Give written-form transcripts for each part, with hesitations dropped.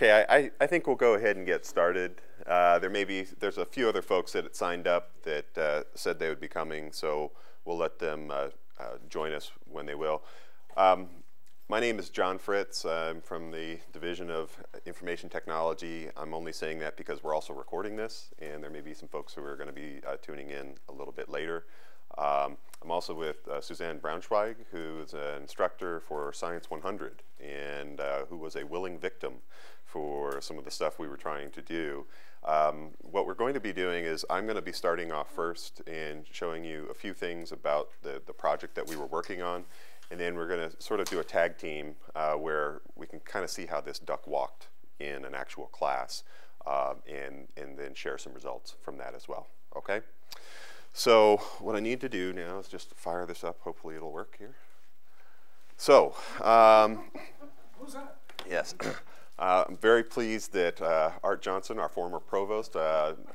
Okay, I think we'll go ahead and get started. There's a few other folks that had signed up that said they would be coming, so we'll let them join us when they will. My name is John Fritz. I'm from the Division of Information Technology. I'm only saying that because we're also recording this, and there may be some folks who are going to be tuning in a little bit later. I'm also with Suzanne Braunschweig, who is an instructor for Science 100 and who was a willing victim for some of the stuff we were trying to do. What we're going to be doing is I'm going to be starting off first and showing you a few things about the project that we were working on, and then we're going to sort of do a tag team where we can kind of see how this duck walked in an actual class and then share some results from that as well. Okay? So what I need to do now is just fire this up. Hopefully it'll work here. So, who's that? Yes, I'm very pleased that Art Johnson, our former provost,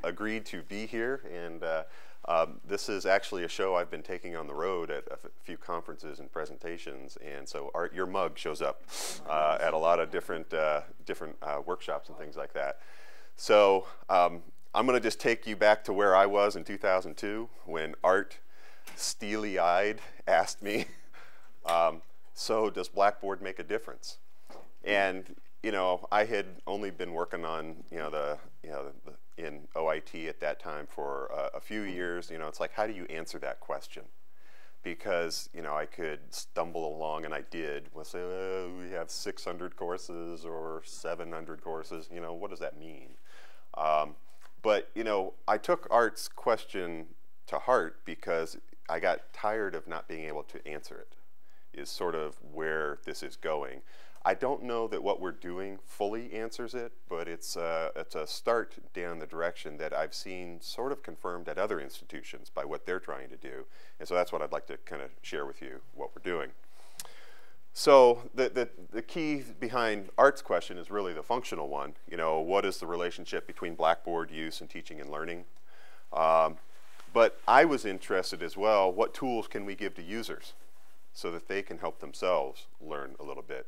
agreed to be here. And this is actually a show I've been taking on the road at a few conferences and presentations. And so Art, your mug shows up at a lot of different workshops and things like that. So I'm going to just take you back to where I was in 2002 when Art, steely-eyed, asked me, so does Blackboard make a difference? And you know, I had only been working on in OIT at that time for a few years. You know, it's like, how do you answer that question? Because you know, I could stumble along, and I did. We'll say, oh, we have 600 courses or 700 courses. You know, what does that mean? But you know, I took Art's question to heart because I got tired of not being able to answer it, is sort of where this is going. I don't know that what we're doing fully answers it, but it's a start down the direction that I've seen sort of confirmed at other institutions by what they're trying to do. And so that's what I'd like to kind of share with you, what we're doing. So the key behind Art's question is really the functional one. You know, what is the relationship between Blackboard use and teaching and learning? But I was interested as well, what tools can we give to users so that they can help themselves learn a little bit?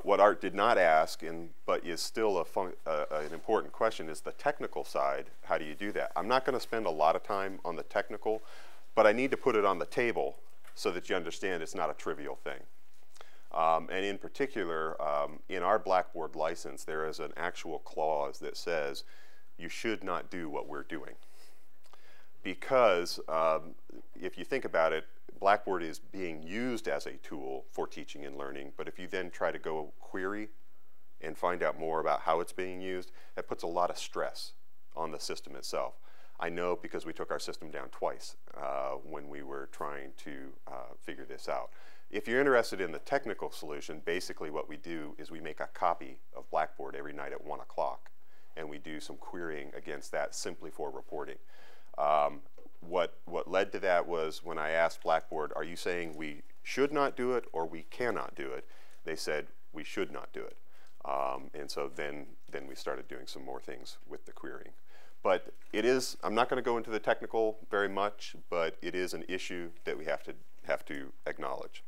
What Art did not ask, but is still an important question, is the technical side. How do you do that? I'm not going to spend a lot of time on the technical, but I need to put it on the table so that you understand it's not a trivial thing. And in particular, in our Blackboard license, there is an actual clause that says you should not do what we're doing. Because if you think about it, Blackboard is being used as a tool for teaching and learning, but if you then try to go query and find out more about how it's being used, that puts a lot of stress on the system itself. I know because we took our system down twice when we were trying to figure this out. If you're interested in the technical solution, basically what we do is we make a copy of Blackboard every night at 1 o'clock, and we do some querying against that simply for reporting. What led to that was when I asked Blackboard, are you saying we should not do it or we cannot do it? They said we should not do it. And so then we started doing some more things with the querying. But it is, I'm not going to go into the technical very much, but it is an issue that we have to acknowledge.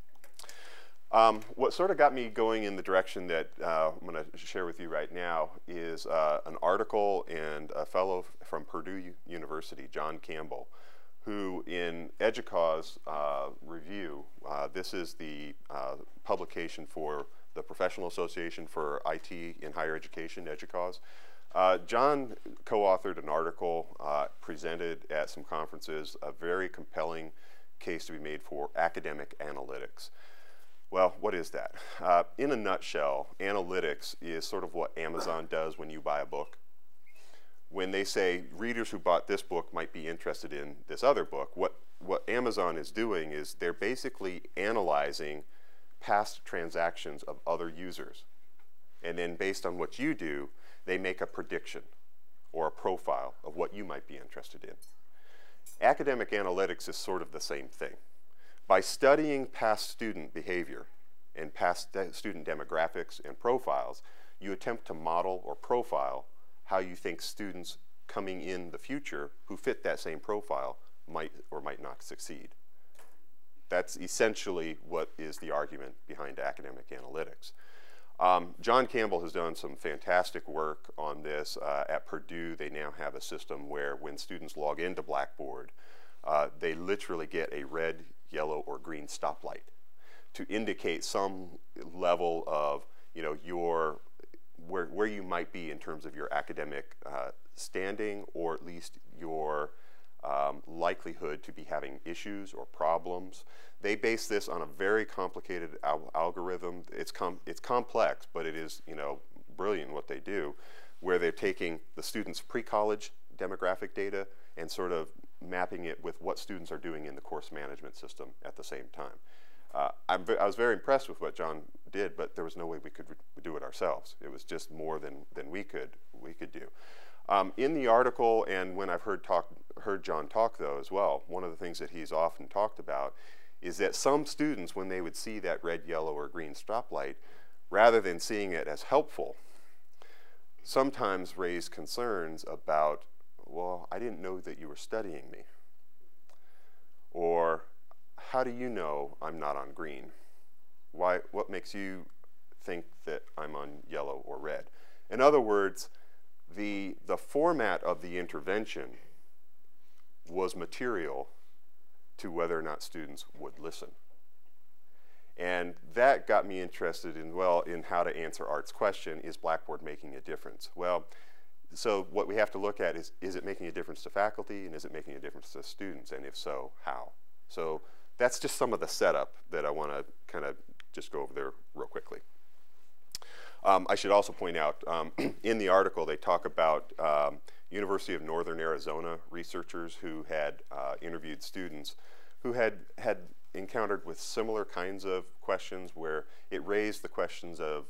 What sort of got me going in the direction that I'm going to share with you right now is an article and a fellow from Purdue University, John Campbell, who in EDUCAUSE review, this is the publication for the Professional Association for IT in Higher Education, EDUCAUSE. John co-authored an article, presented at some conferences, a very compelling case to be made for academic analytics. Well, what is that? In a nutshell, analytics is sort of what Amazon does when you buy a book. When they say readers who bought this book might be interested in this other book, what Amazon is doing is they're basically analyzing past transactions of other users. And then based on what you do, they make a prediction or a profile of what you might be interested in. Academic analytics is sort of the same thing. By studying past student behavior and past student demographics and profiles, you attempt to model or profile how you think students coming in the future who fit that same profile might or might not succeed. That's essentially what is the argument behind academic analytics. John Campbell has done some fantastic work on this. At Purdue, they now have a system where when students log into Blackboard, they literally get a red, yellow, or green stoplight to indicate some level of, you know, where you might be in terms of your academic standing, or at least your likelihood to be having issues or problems. They base this on a very complicated algorithm. It's complex, but it is, you know, brilliant what they do, where they're taking the students' pre-college demographic data and sort of mapping it with what students are doing in the course management system at the same time. I was very impressed with what John did, but there was no way we could do it ourselves. It was just more than we could do. In the article, and when I've heard John talk though as well, one of the things that he's often talked about is that some students, when they would see that red, yellow, or green stoplight, rather than seeing it as helpful, sometimes raise concerns about, well, I didn't know that you were studying me. Or, how do you know I'm not on green? What makes you think that I'm on yellow or red? In other words, the format of the intervention was material to whether or not students would listen. And that got me interested in, well, in how to answer Art's question, is Blackboard making a difference? Well, so what we have to look at is it making a difference to faculty, and is it making a difference to students, and if so, how? So that's just some of the setup that I want to kind of just go over there real quickly. I should also point out, in the article they talk about University of Northern Arizona researchers who had interviewed students who had encountered with similar kinds of questions, where it raised the questions of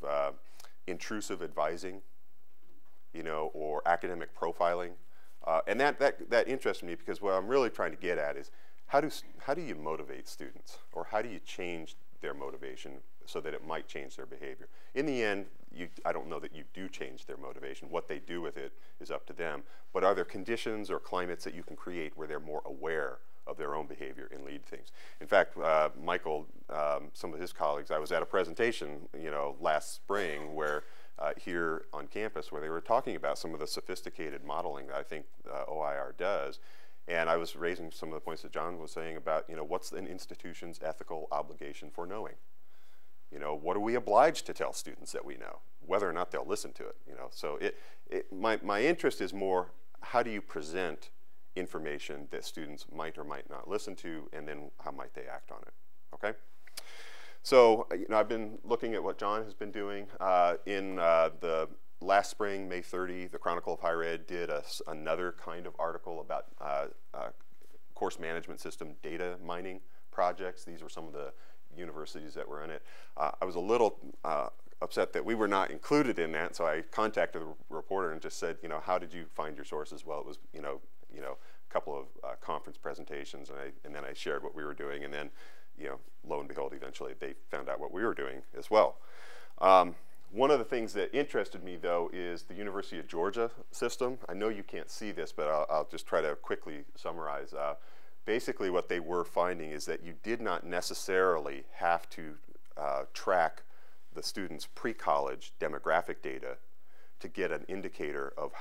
intrusive advising, you know, or academic profiling. And that interested me, because what I'm really trying to get at is how do you motivate students, or how do you change their motivation so that it might change their behavior? In the end, I don't know that you do change their motivation. What they do with it is up to them. But are there conditions or climates that you can create where they're more aware of their own behavior and lead things? In fact, Michael, some of his colleagues, I was at a presentation, you know, last spring where here on campus, where they were talking about some of the sophisticated modeling that I think OIR does. And I was raising some of the points that John was saying about, you know, what's an institution's ethical obligation for knowing? You know, what are we obliged to tell students that we know, whether or not they'll listen to it? You know, so my interest is more, how do you present information that students might or might not listen to, and then how might they act on it? Okay. So, you know, I've been looking at what John has been doing. In the last spring, May 30, the Chronicle of Higher Ed did another kind of article about course management system data mining projects. These were some of the universities that were in it. I was a little upset that we were not included in that, so I contacted the reporter and just said, you know, how did you find your sources? Well, it was, you know, a couple of conference presentations, and then I shared what we were doing, and then, you know, lo and behold, eventually they found out what we were doing as well. One of the things that interested me, though, is the University of Georgia system. I know you can't see this, but I'll just try to quickly summarize. Basically, what they were finding is that you did not necessarily have to track the students' pre-college demographic data to get an indicator of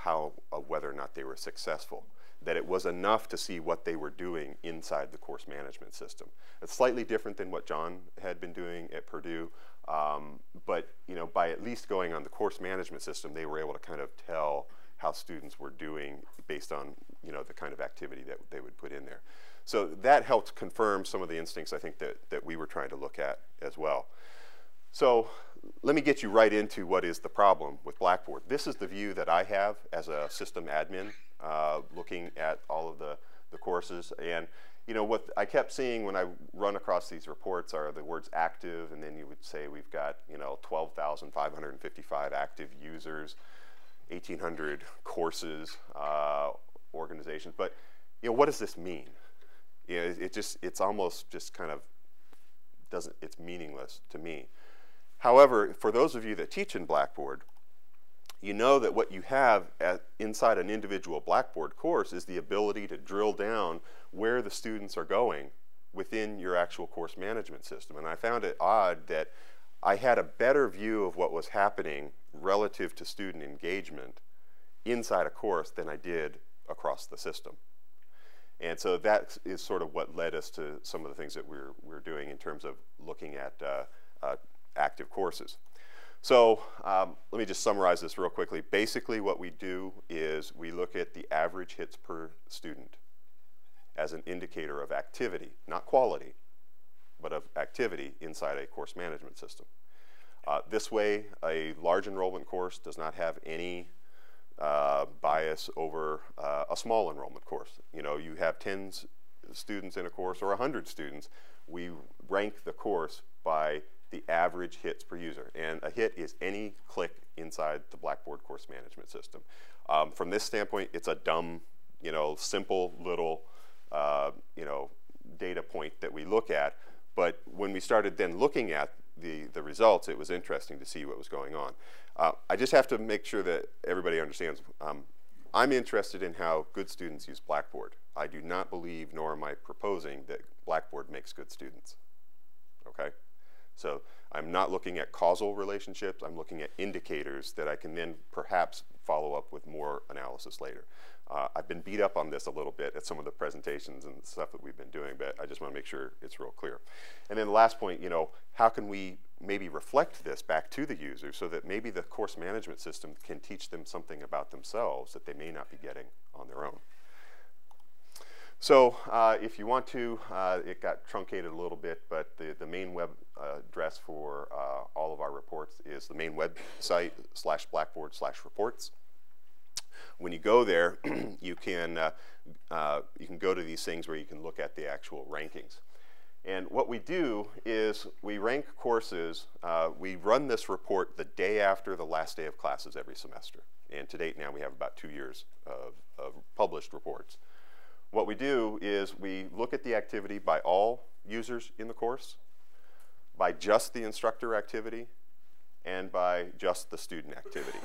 whether or not they were successful. That it was enough to see what they were doing inside the course management system. It's slightly different than what John had been doing at Purdue, but, you know, by at least going on the course management system, they were able to kind of tell how students were doing based on, you know, the kind of activity that they would put in there. So that helped confirm some of the instincts I think that we were trying to look at as well. So let me get you right into what is the problem with Blackboard. This is the view that I have as a system admin, looking at all of the courses. And, you know, what I kept seeing when I run across these reports are the words active, and then you would say we've got, you know, 12,555 active users, 1,800 courses, organizations. But, you know, what does this mean? You know, it's almost just kind of it's meaningless to me. However, for those of you that teach in Blackboard, you know that what you have inside an individual Blackboard course is the ability to drill down where the students are going within your actual course management system. And I found it odd that I had a better view of what was happening relative to student engagement inside a course than I did across the system. And so that is sort of what led us to some of the things that we're doing in terms of looking at active courses. So let me just summarize this real quickly. Basically what we do is we look at the average hits per student as an indicator of activity, not quality, but of activity inside a course management system. This way, a large enrollment course does not have any bias over a small enrollment course. You know, you have 10 students in a course or 100 students. We rank the course by the average hits per user. And a hit is any click inside the Blackboard course management system. From this standpoint, it's a dumb, you know, simple little, you know, data point that we look at. But when we started then looking at the results, it was interesting to see what was going on. I just have to make sure that everybody understands. I'm interested in how good students use Blackboard. I do not believe, nor am I proposing, that Blackboard makes good students. Okay? So I'm not looking at causal relationships. I'm looking at indicators that I can then perhaps follow up with more analysis later. I've been beat up on this a little bit at some of the presentations and stuff that we've been doing, but I just want to make sure it's real clear. And then the last point, you know, how can we maybe reflect this back to the user so that maybe the course management system can teach them something about themselves that they may not be getting on their own. So if you want to, it got truncated a little bit, but the main web address for all of our reports is the main website /Blackboard/reports. When you go there, you can go to these things where you can look at the actual rankings. And what we do is we rank courses. We run this report the day after the last day of classes every semester. And to date now we have about 2 years of published reports. What we do is we look at the activity by all users in the course, by just the instructor activity, and by just the student activity.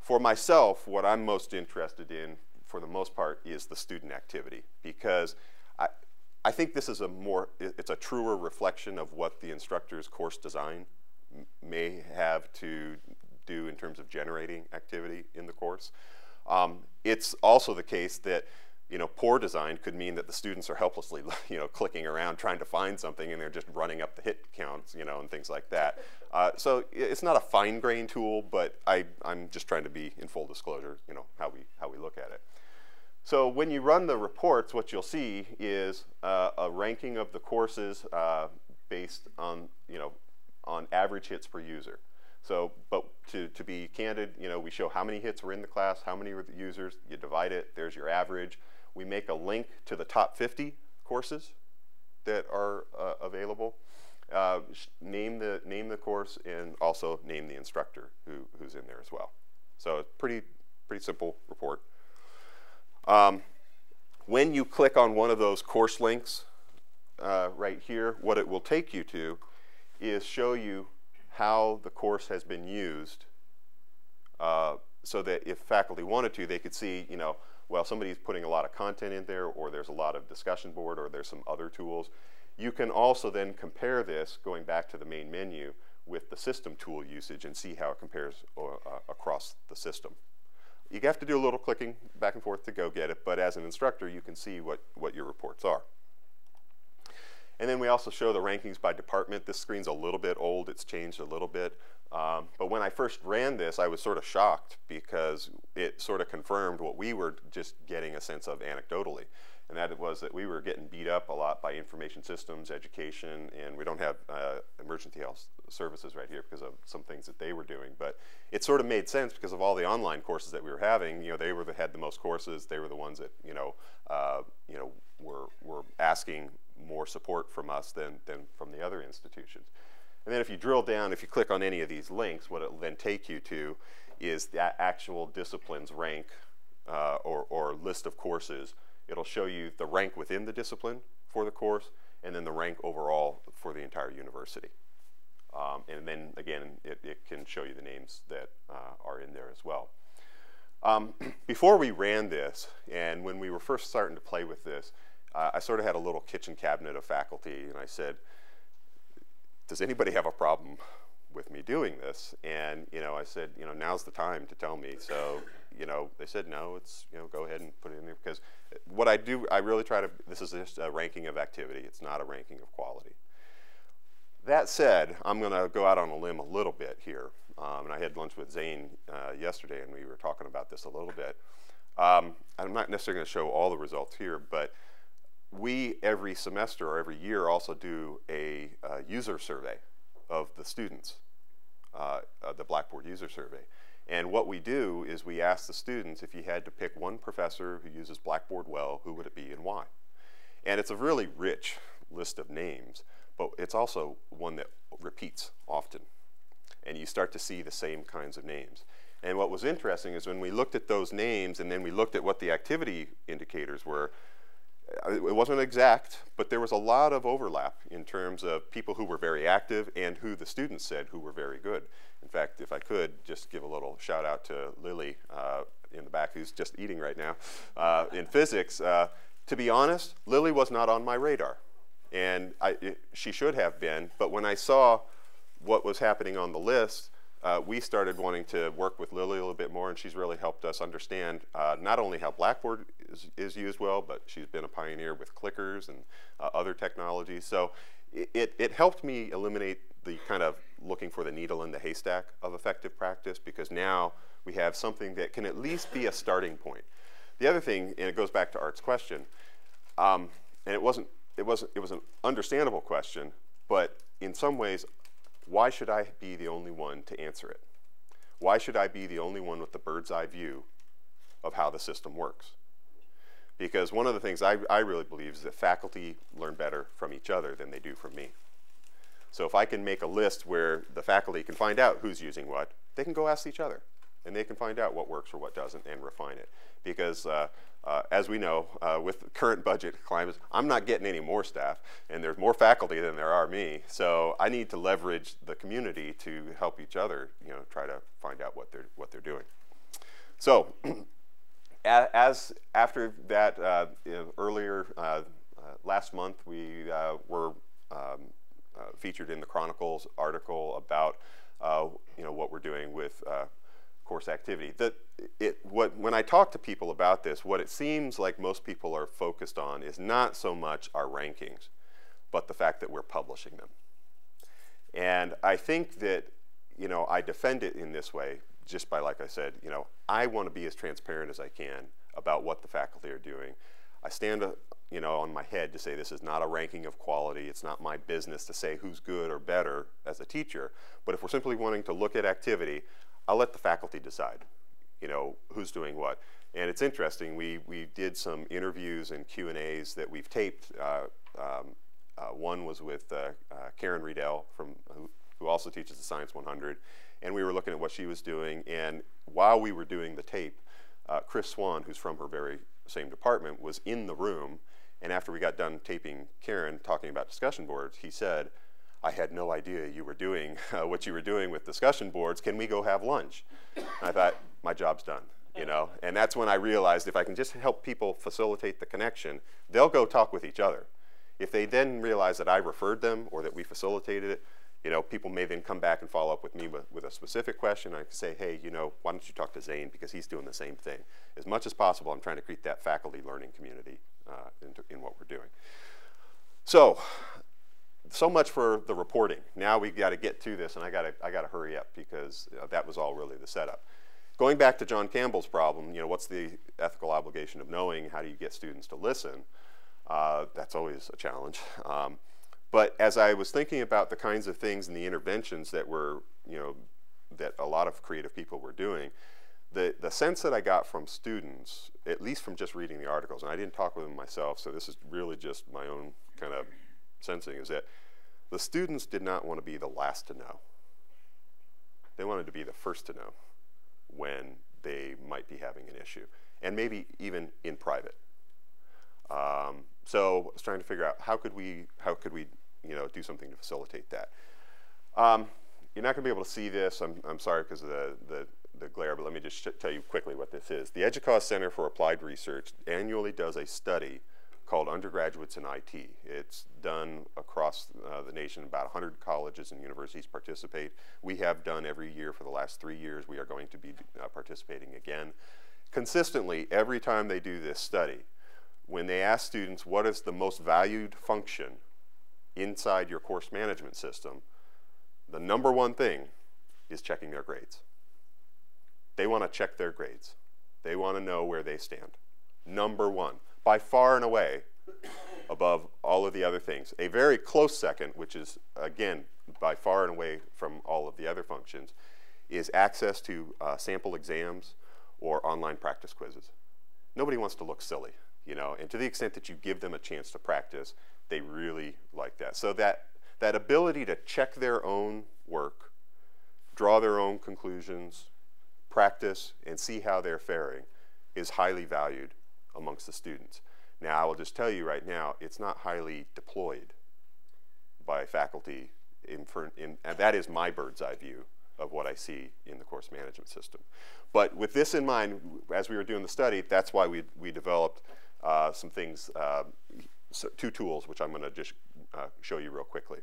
For myself, what I'm most interested in, for the most part, is the student activity, because I think this is it's a truer reflection of what the instructor's course design may have to do in terms of generating activity in the course. It's also the case that, you know, poor design could mean that the students are helplessly, you know, clicking around trying to find something, and they're just running up the hit counts, you know, and things like that. So it's not a fine-grained tool, but I'm just trying to be in full disclosure, you know, how we look at it. So when you run the reports, what you'll see is a ranking of the courses based on, you know, on average hits per user. So, but to be candid, you know, we show how many hits were in the class, how many were the users, you divide it, there's your average. We make a link to the top 50 courses that are available. Name the course, and also name the instructor who's in there as well. So it's pretty simple report. When you click on one of those course links right here, what it will take you to is show you how the course has been used, so that if faculty wanted to, they could see, you know, well, somebody's putting a lot of content in there, or there's a lot of discussion board, or there's some other tools. You can also then compare this, going back to the main menu, with the system tool usage and see how it compares across the system. You have to do a little clicking back and forth to go get it, but as an instructor, you can see what your reports are. And then we also show the rankings by department. This screen's a little bit old. It's changed a little bit. But when I first ran this, I was sort of shocked because it sort of confirmed what we were just getting a sense of anecdotally. And that was that we were getting beat up a lot by information systems, education, and we don't have emergency health services right here because of some things that they were doing. But it sort of made sense because of all the online courses that we were having. You know, they had the most courses. They were the ones that, you know, were asking more support from us than from the other institutions. And then if you drill down, if you click on any of these links, what it will then take you to is the actual discipline's rank or list of courses. It'll show you the rank within the discipline for the course, and then the rank overall for the entire university. And then again, it can show you the names that are in there as well. Before we ran this, and when we were first starting to play with this, I sort of had a little kitchen cabinet of faculty, and I said, does anybody have a problem with me doing this. And, I said, now's the time to tell me. So, they said, no, it's, go ahead and put it in there. Because what I do, I really try to, this is just a ranking of activity. It's not a ranking of quality. That said, I'm going to go out on a limb a little bit here. And I had lunch with Zane yesterday, and we were talking about this a little bit. I'm not necessarily going to show all the results here, but we, every semester or every year, also do a user survey of the students, the Blackboard user survey. And what we do is we ask the students, if you had to pick one professor who uses Blackboard well, who would it be and why? And it's a really rich list of names, but it's also one that repeats often. And you start to see the same kinds of names. And what was interesting is when we looked at those names and then we looked at what the activity indicators were, it wasn't exact, but there was a lot of overlap in terms of people who were very active and who the students said who were very good. In fact, if I could just give a little shout out to Lily in the back, who's just eating right now, in physics. To be honest, Lily was not on my radar. And she should have been, but when I saw what was happening on the list, we started wanting to work with Lily a little bit more, and she's really helped us understand not only how Blackboard is used well, but she's been a pioneer with clickers and other technologies. So it helped me eliminate the kind of looking for the needle in the haystack of effective practice, because now we have something that can at least be a starting point. The other thing, and it goes back to Art's question, and it was an understandable question, but in some ways, why should I be the only one to answer it? Why should I be the only one with the bird's eye view of how the system works? Because one of the things I really believe is that faculty learn better from each other than they do from me. So if I can make a list where the faculty can find out who's using what, they can go ask each other. And they can find out what works or what doesn't and refine it. Because as we know, with the current budget climates, I'm not getting any more staff, and there's more faculty than there are me. So I need to leverage the community to help each other, try to find out what they're doing. So as after that, earlier last month, we were featured in the Chronicles article about what we're doing with course activity. When I talk to people about this, what it seems like most people are focused on is not so much our rankings, but the fact that we're publishing them. And I think that, I defend it in this way, just by, like I said, I want to be as transparent as I can about what the faculty are doing. I stand, on my head to say this is not a ranking of quality. It's not my business to say who's good or better as a teacher. But if we're simply wanting to look at activity, I'll let the faculty decide, who's doing what. And it's interesting, we did some interviews and Q&As that we've taped. One was with Karen Riedel, who also teaches the Science 100, and we were looking at what she was doing. And while we were doing the tape, Chris Swan, who's from her very same department, was in the room. And after we got done taping Karen talking about discussion boards, he said, I had no idea you were doing what you were doing with discussion boards. Can we go have lunch? And I thought, my job's done, And that's when I realized if I can just help people facilitate the connection, they'll go talk with each other. If they then realize that I referred them or that we facilitated it, people may then come back and follow up with me with a specific question. I can say, hey, why don't you talk to Zane, because he's doing the same thing. As much as possible, I'm trying to create that faculty learning community in what we're doing. So much for the reporting. Now we've got to get to this, and I got to hurry up, because that was all really the setup. Going back to John Campbell's problem, what's the ethical obligation of knowing? How do you get students to listen? That's always a challenge. But as I was thinking about the kinds of things and the interventions that were, that a lot of creative people were doing, the sense that I got from students, at least from just reading the articles, and I didn't talk with them myself, so this is really just my own kind of sensing, is that the students did not want to be the last to know. They wanted to be the first to know when they might be having an issue, and maybe even in private. So I was trying to figure out how could we do something to facilitate that. You're not going to be able to see this. I'm sorry because of the glare, but let me just tell you quickly what this is. The EDUCAUSE Center for Applied Research annually does a study called Undergraduates in IT. It's done across the nation. About 100 colleges and universities participate. We have done every year for the last 3 years. We are going to be participating again. Consistently, every time they do this study, when they ask students what is the most valued function inside your course management system, the number one thing is checking their grades. They want to check their grades. They want to know where they stand. Number one, by far and away, above all of the other things. A very close second, which is, again, by far and away from all of the other functions, is access to sample exams or online practice quizzes. Nobody wants to look silly, you know, and to the extent that you give them a chance to practice, they really like that. So that ability to check their own work, draw their own conclusions, practice, and see how they're faring is highly valued amongst the students. Now, I will just tell you right now, it's not highly deployed by faculty, and that is my bird's eye view of what I see in the course management system. But with this in mind, as we were doing the study, that's why we developed some things, so 2 tools, which I'm going to just show you real quickly.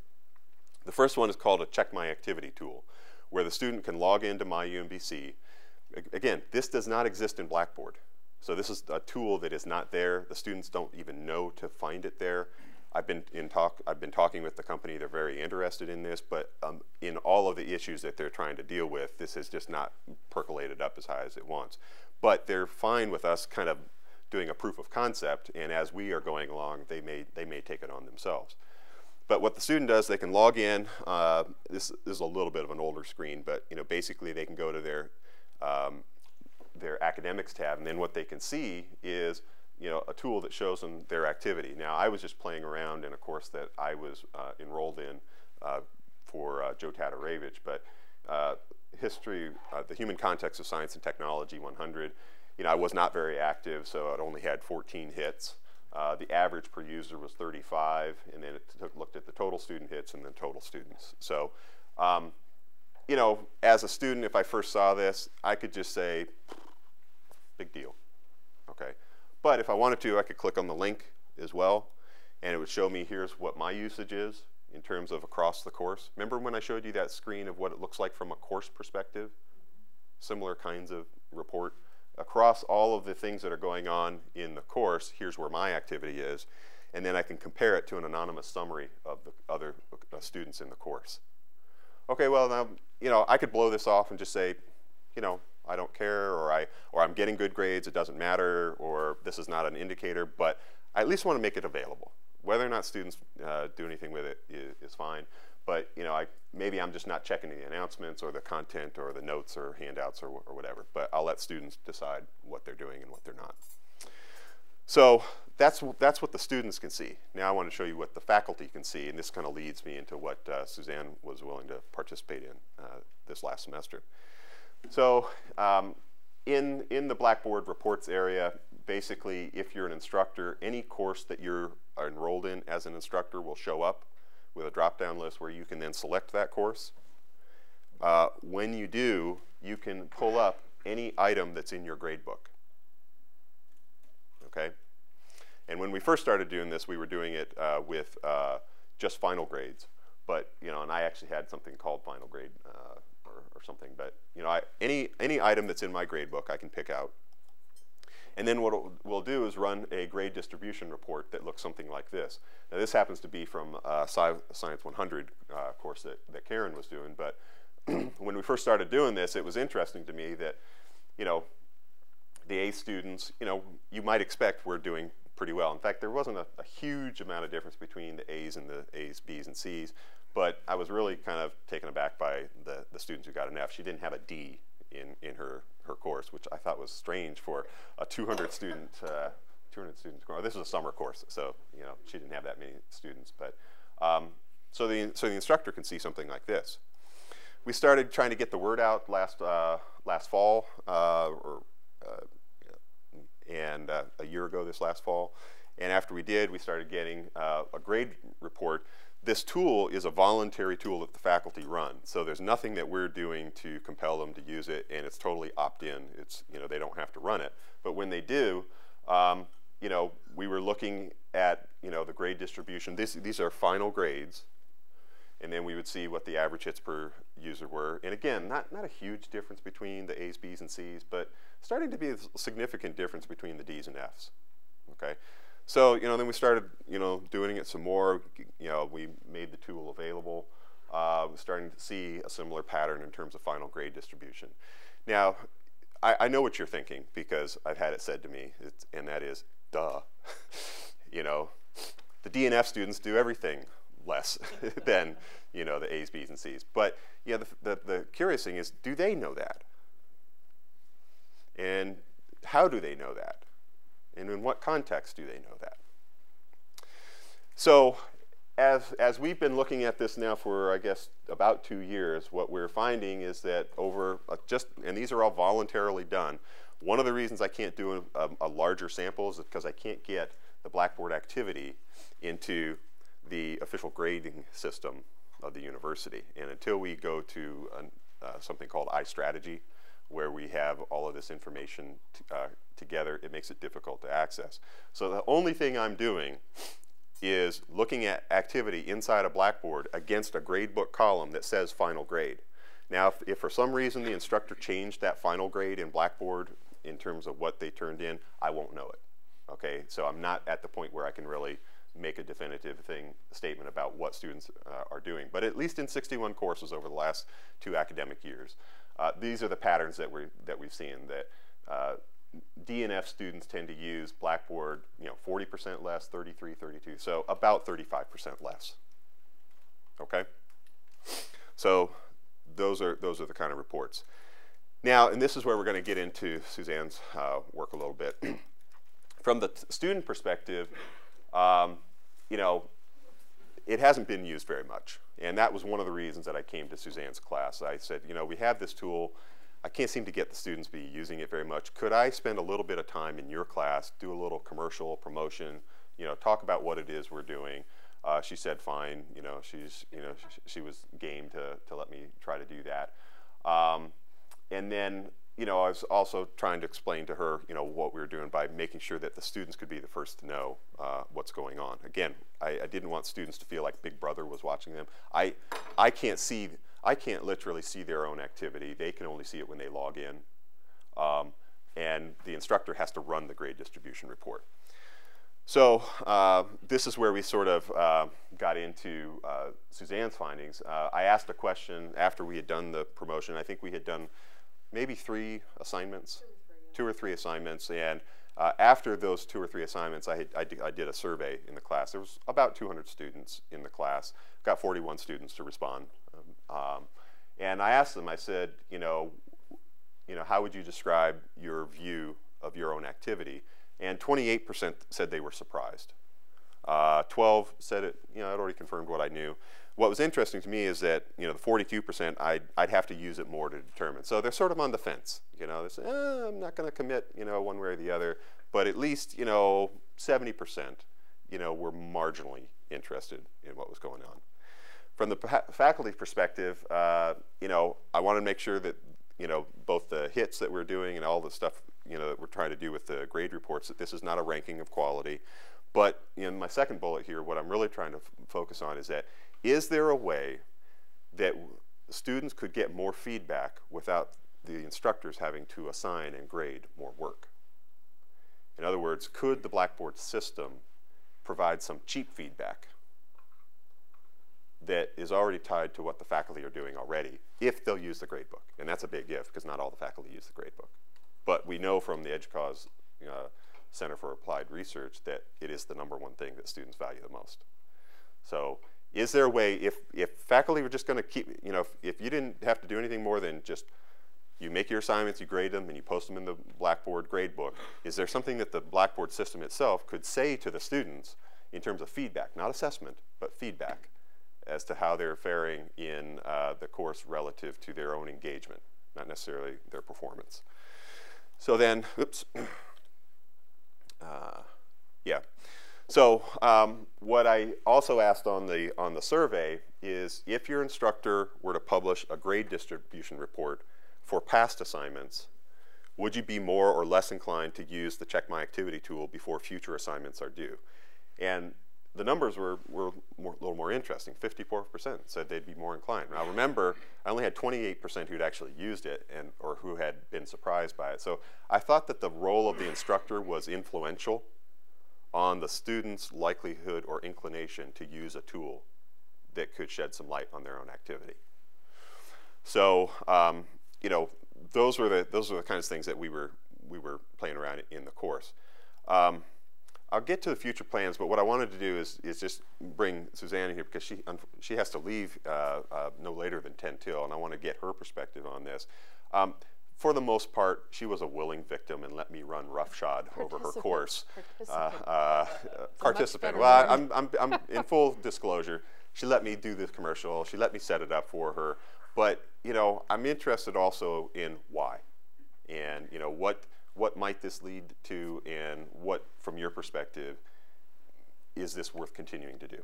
The first one is called a Check My Activity tool, where the student can log into myUMBC. Again, this does not exist in Blackboard. So this is a tool that is not there. The students don't even know to find it there. I've been talking with the company. They're very interested in this, but in all of the issues that they're trying to deal with, this has just not percolated up as high as it wants. But they're fine with us kind of doing a proof of concept, and as we are going along, they may take it on themselves. But what the student does, they can log in. This is a little bit of an older screen, but you know, basically they can go to their academics tab, and then what they can see is, you know, a tool that shows them their activity. Now, I was just playing around in a course that I was enrolled in for Joe Tatarovich, but history, the Human Context of Science and Technology 100, you know, I was not very active, so it only had 14 hits. The average per user was 35, and then it looked at the total student hits and then total students. So, you know, as a student, if I first saw this, I could just say, big deal, okay? But if I wanted to, I could click on the link as well, and it would show me here's what my usage is in terms of across the course. Remember when I showed you that screen of what it looks like from a course perspective? Similar kinds of report. Across all of the things that are going on in the course, here's where my activity is, and then I can compare it to an anonymous summary of the other students in the course. Okay, well now, you know, I could blow this off and just say, you know, I don't care, or I'm getting good grades, it doesn't matter, or this is not an indicator, but I at least want to make it available. Whether or not students do anything with it is fine, but you know, maybe I'm just not checking the announcements or the content or the notes or handouts or whatever, but I'll let students decide what they're doing and what they're not. So that's what the students can see. Now I want to show you what the faculty can see, and this kind of leads me into what Suzanne was willing to participate in this last semester. So in the Blackboard reports area, basically if you're an instructor, any course that you're enrolled in as an instructor will show up with a drop-down list where you can then select that course. When you do, you can pull up any item that's in your grade book. Okay? And when we first started doing this, we were doing it with just final grades. But, you know, and I actually had something called final grade or something. But, you know, any item that's in my grade book, I can pick out. And then what we'll do is run a grade distribution report that looks something like this. Now, this happens to be from Science 100 course that Karen was doing. But when we first started doing this, it was interesting to me that, you know, the A students, you know, you might expect we're doing pretty well. In fact, there wasn't a huge amount of difference between the A's and the A's, B's, and C's. But I was really kind of taken aback by the students who got an F. She didn't have a D in her course, which I thought was strange for a 200 student course. This was a summer course, so you know she didn't have that many students. But so the instructor can see something like this. We started trying to get the word out last fall, and a year ago this last fall. And after we did, we started getting a grade report. This tool is a voluntary tool that the faculty run. So there's nothing that we're doing to compel them to use it, and it's totally opt-in. It's, you know, they don't have to run it. But when they do, you know, we were looking at, you know, the grade distribution. These are final grades. And then we would see what the average hits per user were. And again, not a huge difference between the A's, B's, and C's, but starting to be a significant difference between the D's and F's. Okay, so you know, then we started, you know, doing it some more. You know, we made the tool available. We're starting to see a similar pattern in terms of final grade distribution. Now, I know what you're thinking because I've had it said to me, and that is, duh. You know, the D and F students do everything less than, you know, the A's, B's, and C's. But yeah, the curious thing is, do they know that? And how do they know that? And in what context do they know that? So as we've been looking at this now for, I guess, about 2 years, what we're finding is that over and these are all voluntarily done. One of the reasons I can't do a larger sample is because I can't get the Blackboard activity into the official grading system of the university. And until we go to something called iStrategy, where we have all of this information together, it makes it difficult to access. So the only thing I'm doing is looking at activity inside a Blackboard against a gradebook column that says final grade. Now, if for some reason the instructor changed that final grade in Blackboard in terms of what they turned in, I won't know it. Okay, so I'm not at the point where I can really make a definitive statement about what students are doing. But at least in 61 courses over the last 2 academic years, these are the patterns that we've seen, that D and F students tend to use Blackboard, you know, 40% less, 33, 32, so about 35% less. Okay, so those are the kind of reports. Now, and this is where we're going to get into Suzanne's work a little bit. From the student perspective, you know, it hasn't been used very much. And that was one of the reasons that I came to Suzanne's class. I said, you know, we have this tool. I can't seem to get the students to be using it very much. Could I spend a little bit of time in your class, do a little commercial promotion, you know, talk about what it is we're doing? She said, fine. You know, she was game to let me try to do that. And then, you know, I was also trying to explain to her, you know, what we were doing by making sure that the students could be the first to know what's going on. Again, I didn't want students to feel like Big Brother was watching them. I can't literally see their own activity. They can only see it when they log in. And the instructor has to run the grade distribution report. So this is where we sort of got into Suzanne's findings. I asked a question after we had done the promotion. I think we had done maybe 3 assignments, 2 or 3 assignments, and after those 2 or 3 assignments, I did a survey in the class. There was about 200 students in the class. Got 41 students to respond, and I asked them. I said, you know, how would you describe your view of your own activity? And 28% said they were surprised. 12 said it. You know, I'd already confirmed what I knew. What was interesting to me is that, you know, the 42%, I'd have to use it more to determine. So they're sort of on the fence. You know, they say, I'm not going to commit, you know, one way or the other. But at least, you know, 70%, you know, were marginally interested in what was going on. From the faculty perspective, you know, I want to make sure that, you know, both the hits that we're doing and all the stuff, you know, that we're trying to do with the grade reports, that this is not a ranking of quality. But in my second bullet here, what I'm really trying to focus on is that, is there a way that students could get more feedback without the instructors having to assign and grade more work? In other words, could the Blackboard system provide some cheap feedback that is already tied to what the faculty are doing already, if they'll use the gradebook? And that's a big if, because not all the faculty use the gradebook. But we know from the EDUCAUSE Center for Applied Research that it is the #1 thing that students value the most. So is there a way, if faculty were just going to keep, you know, if you didn't have to do anything more than just, you make your assignments, you grade them, and you post them in the Blackboard gradebook, is there something that the Blackboard system itself could say to the students in terms of feedback, not assessment, but feedback, as to how they're faring in the course relative to their own engagement, not necessarily their performance? So then, oops. Yeah. So what I also asked on the survey is, if your instructor were to publish a grade distribution report for past assignments, would you be more or less inclined to use the Check My Activity tool before future assignments are due? And the numbers were a little more interesting. 54% said they'd be more inclined. Now remember, I only had 28% who'd actually used it or who had been surprised by it. So I thought that the role of the instructor was influential on the student's likelihood or inclination to use a tool that could shed some light on their own activity. So you know, those were the kinds of things that we were playing around in the course. I'll get to the future plans, but what I wanted to do is just bring Suzanne in here because she has to leave no later than 10 till, and I want to get her perspective on this. For the most part, she was a willing victim and let me run roughshod over her course. Participant. Well, I'm in full disclosure. She let me do the commercial. She let me set it up for her. But you know, I'm interested also in why, and you know what might this lead to, and what, from your perspective, is this worth continuing to do?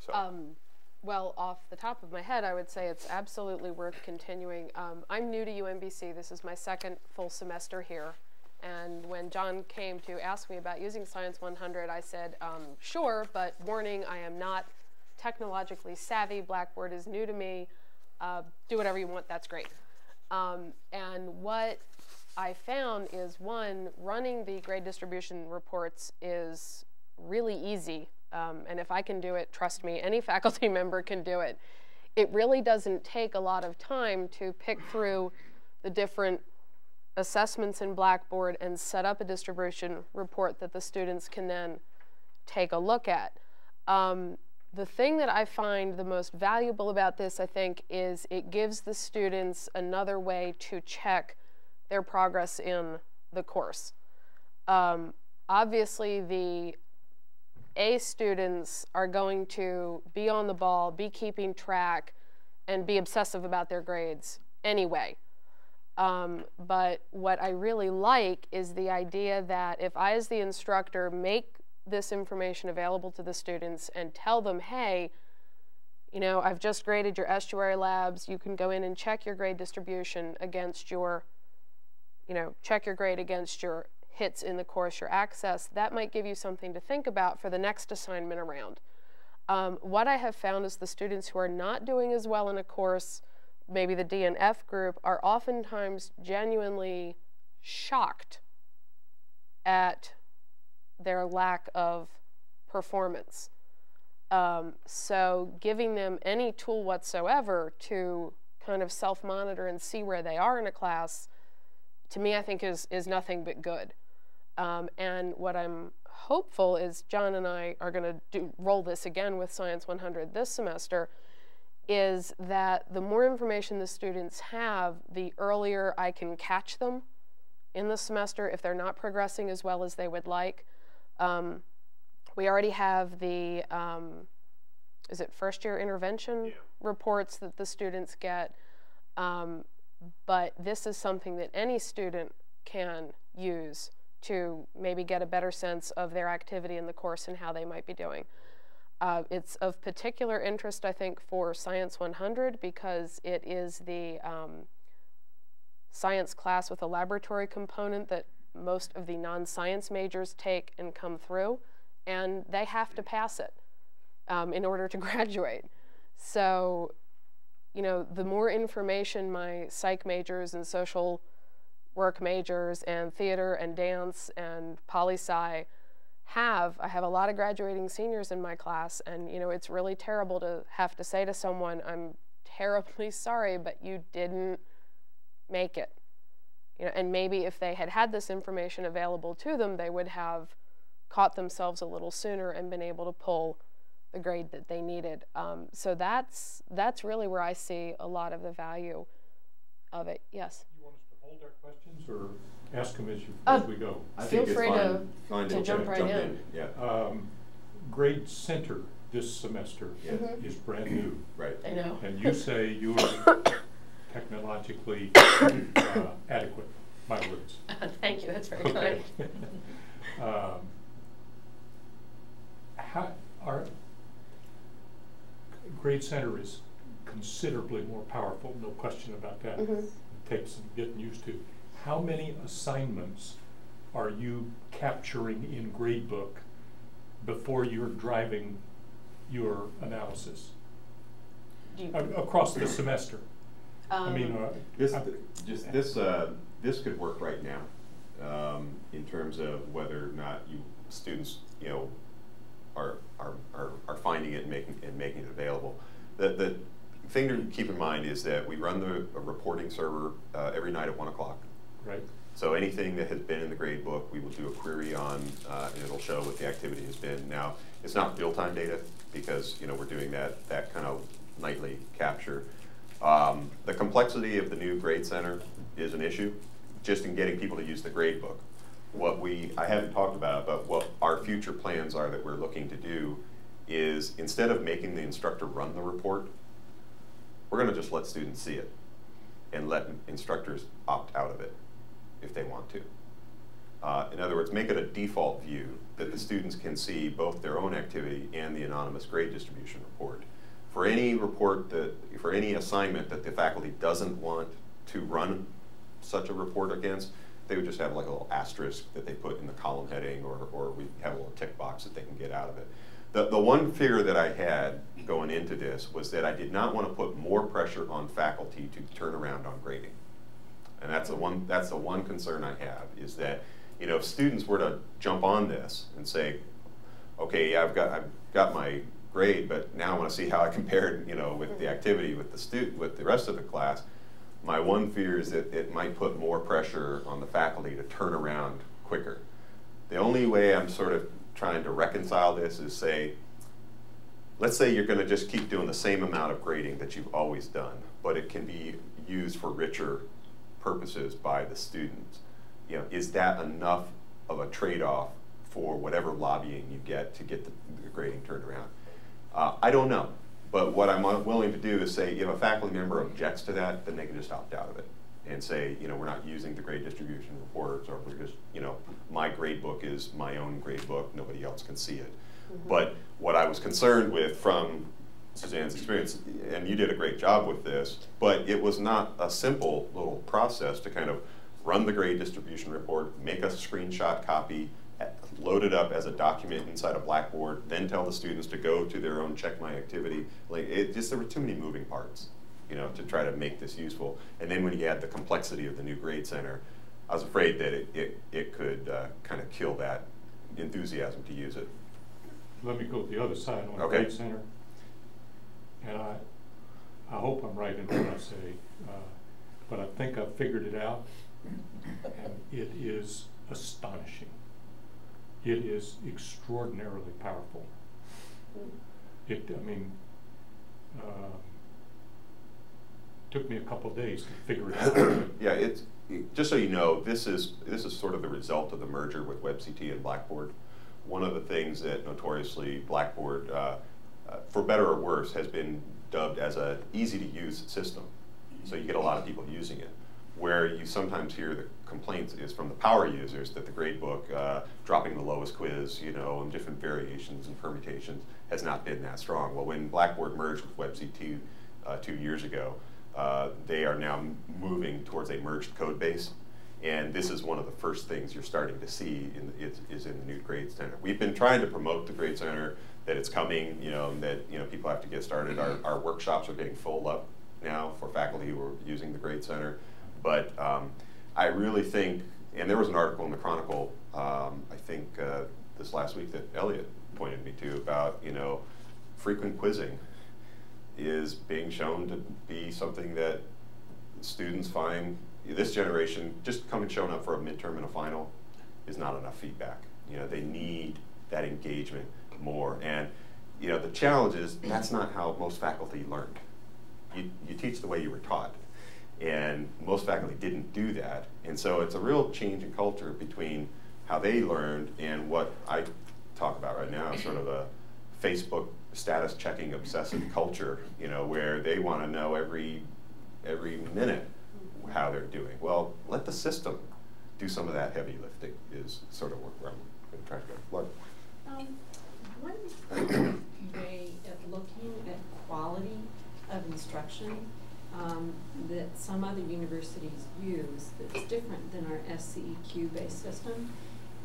So. Well, off the top of my head, I would say it's absolutely worth continuing. I'm new to UMBC. This is my second full semester here. And when John came to ask me about using Science 100, I said, sure, but warning, I am not technologically savvy. Blackboard is new to me. Do whatever you want, that's great. And what I found is, one, running the grade distribution reports is really easy. And if I can do it, trust me, any faculty member can do it. It really doesn't take a lot of time to pick through the different assessments in Blackboard and set up a distribution report that the students can then take a look at. The thing that I find the most valuable about this, I think, is it gives the students another way to check their progress in the course. Obviously, the A students are going to be on the ball, be keeping track, and be obsessive about their grades anyway. But what I really like is the idea that if I, as the instructor, make this information available to the students and tell them, hey, you know, I've just graded your estuary labs, you can go in and check your grade distribution against your, you know, check your grade against your hits in the course, your access, that might give you something to think about for the next assignment around. What I have found is the students who are not doing as well in a course, maybe the D and F group, are oftentimes genuinely shocked at their lack of performance. So giving them any tool whatsoever to kind of self-monitor and see where they are in a class, to me, I think is nothing but good. And what I'm hopeful is John and I are going to roll this again with Science 100 this semester, is that the more information the students have, the earlier I can catch them in the semester if they're not progressing as well as they would like. We already have the, is it first year intervention reports that the students get, but this is something that any student can use to maybe get a better sense of their activity in the course and how they might be doing. It's of particular interest, I think, for Science 100 because it is the science class with a laboratory component that most of the non-science majors take and come through, and they have to pass it in order to graduate. So, you know, the more information my psych majors and social work majors and theater and dance and poli-sci have, I have a lot of graduating seniors in my class, and you know, it's really terrible to have to say to someone, I'm terribly sorry, but you didn't make it. You know, and maybe if they had had this information available to them, they would have caught themselves a little sooner and been able to pull the grade that they needed. So that's really where I see a lot of the value of it. Yes? You want us to hold our questions or ask them as we go? Feel free to jump right in. Yeah. Grade Center this semester is brand new. Right. I know. And you say you are technologically adequate, my words. Thank you, that's very kind. Grade Center is considerably more powerful, no question about that. It takes some getting used to. how many assignments are you capturing in gradebook before you're driving your analysis across the semester? I mean, this could work right now in terms of whether or not students are finding it and making it available. The thing to keep in mind is that we run a reporting server every night at 1 o'clock. Right. So anything that has been in the grade book, we will do a query on, and it'll show what the activity has been. Now, it's not real-time data because we're doing that kind of nightly capture. The complexity of the new grade center is an issue, just in getting people to use the grade book. I haven't talked about, but what our future plans are that we're looking to do is, instead of making the instructor run the report, we're going to just let students see it and let instructors opt out of it if they want to. In other words, make it a default view that the students can see both their own activity and the anonymous grade distribution report. For any for any assignment that the faculty doesn't want to run such a report against, they would just have like a little asterisk that they put in the column heading, or we have a little tick box that they can get out of it. The one fear that I had going into this was that I did not want to put more pressure on faculty to turn around on grading. And that's the one concern I have, is that if students were to jump on this and say, okay, yeah, I've got my grade, but now I want to see how I compared with the activity with the rest of the class. My one fear is that it might put more pressure on the faculty to turn around quicker. The only way I'm sort of trying to reconcile this is let's say you're going to just keep doing the same amount of grading that you've always done, but it can be used for richer purposes by the students. Is that enough of a trade-off for whatever lobbying you get to get the grading turned around? I don't know. But what I'm willing to do is say, if a faculty member objects to that, then they can just opt out of it and say, we're not using the grade distribution reports, or we're just, my grade book is my own grade book, nobody else can see it. Mm-hmm. But what I was concerned with from Suzanne's experience, and you did a great job with this, but it was not a simple little process to kind of run the grade distribution report, make a screenshot copy, load it up as a document inside a Blackboard, then tell the students to go to their own check my activity. There were too many moving parts, to try to make this useful. And then when you add the complexity of the new grade center, I was afraid that it could kind of kill that enthusiasm to use it. Let me go to the other side on the grade center. And I hope I'm right in what I say, but I think I've figured it out, and it is astonishing. It is extraordinarily powerful. Took me a couple of days to figure it out. Yeah, just so you know, this is sort of the result of the merger with WebCT and Blackboard. One of the things that notoriously Blackboard, for better or worse, has been dubbed as an easy-to-use system. So you get a lot of people using it. Where you sometimes hear the complaints is from the power users that the gradebook, dropping the lowest quiz, and different variations and permutations, has not been that strong. Well, when Blackboard merged with WebCT 2 years ago, they are now moving towards a merged code base. And this is one of the first things you're starting to see is in the new grade center. We've been trying to promote the grade center, that it's coming, that people have to get started. Our workshops are getting full up now for faculty who are using the grade center. But I really think, and there was an article in the Chronicle, I think this last week, that Elliot pointed me to about, frequent quizzing is being shown to be something that students find, this generation, just showing up for a midterm and a final is not enough feedback. They need that engagement more. And, the challenge is that's not how most faculty learned. You teach the way you were taught. And most faculty didn't do that. And so it's a real change in culture between how they learned and what I talk about right now, sort of a Facebook status checking obsessive culture, where they want to know every minute how they're doing. Well, let the system do some of that heavy lifting is sort of where I'm going to try to go. What? One way of looking at quality of instruction that some other universities use that's different than our SCEQ-based system